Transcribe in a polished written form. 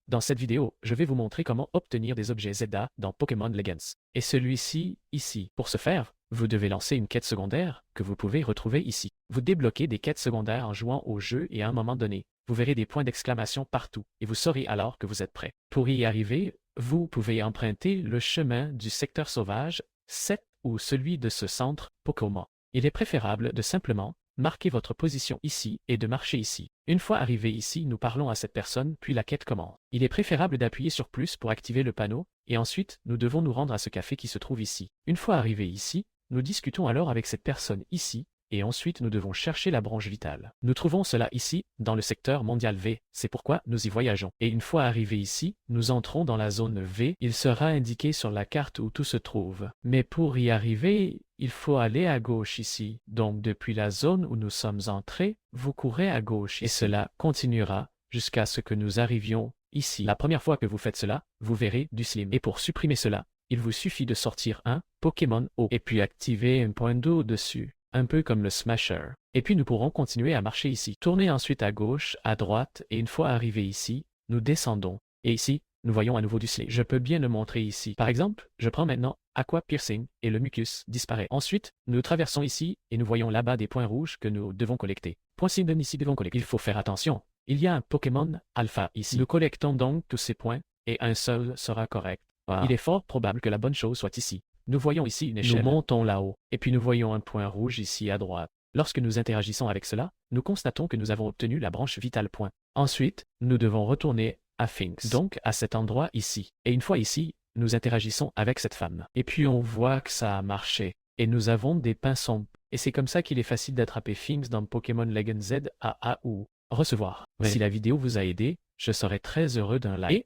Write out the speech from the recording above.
Dans cette vidéo, je vais vous montrer comment obtenir des objets Zelda dans Pokémon Legends. Et celui-ci, ici. Pour ce faire, vous devez lancer une quête secondaire que vous pouvez retrouver ici. Vous débloquez des quêtes secondaires en jouant au jeu et à un moment donné, vous verrez des points d'exclamation partout et vous saurez alors que vous êtes prêt. Pour y arriver, vous pouvez emprunter le chemin du secteur sauvage 7 ou celui de ce centre Pokémon. Il est préférable de simplement marquer votre position ici et de marcher ici. Une fois arrivé ici, nous parlons à cette personne, puis la quête commence. Il est préférable d'appuyer sur plus pour activer le panneau, et ensuite, nous devons nous rendre à ce café qui se trouve ici. Une fois arrivé ici, nous discutons alors avec cette personne ici, et ensuite nous devons chercher la branche vitale. Nous trouvons cela ici, dans le secteur mondial V, c'est pourquoi nous y voyageons. Et une fois arrivés ici, nous entrons dans la zone V, il sera indiqué sur la carte où tout se trouve. Mais pour y arriver, il faut aller à gauche ici. Donc depuis la zone où nous sommes entrés, vous courez à gauche et cela continuera jusqu'à ce que nous arrivions ici. La première fois que vous faites cela, vous verrez du slim. Et pour supprimer cela, il vous suffit de sortir un Pokémon O et puis activer un point d'eau dessus, un peu comme le Smasher. Et puis nous pourrons continuer à marcher ici. Tournez ensuite à gauche, à droite, et une fois arrivé ici, nous descendons. Et ici, nous voyons à nouveau du slime. Je peux bien le montrer ici. Par exemple, je prends maintenant Aqua Piercing et le mucus disparaît. Ensuite, nous traversons ici et nous voyons là-bas des points rouges que nous devons collecter. Point signe ici devons collecter. Il faut faire attention. Il y a un Pokémon Alpha ici. Nous collectons donc tous ces points et un seul sera correct. Il est fort probable que la bonne chose soit ici. Nous voyons ici une échelle. Nous montons là-haut et puis nous voyons un point rouge ici à droite. Lorsque nous interagissons avec cela, nous constatons que nous avons obtenu la branche vitale point. Ensuite, nous devons retourner à Finks, donc à cet endroit ici. Et une fois ici, nous interagissons avec cette femme. Et puis on voit que ça a marché. Et nous avons des pinsons. Et c'est comme ça qu'il est facile d'attraper Finks dans Pokémon Legends Z à A ou recevoir. Si la vidéo vous a aidé, je serais très heureux d'un like. Et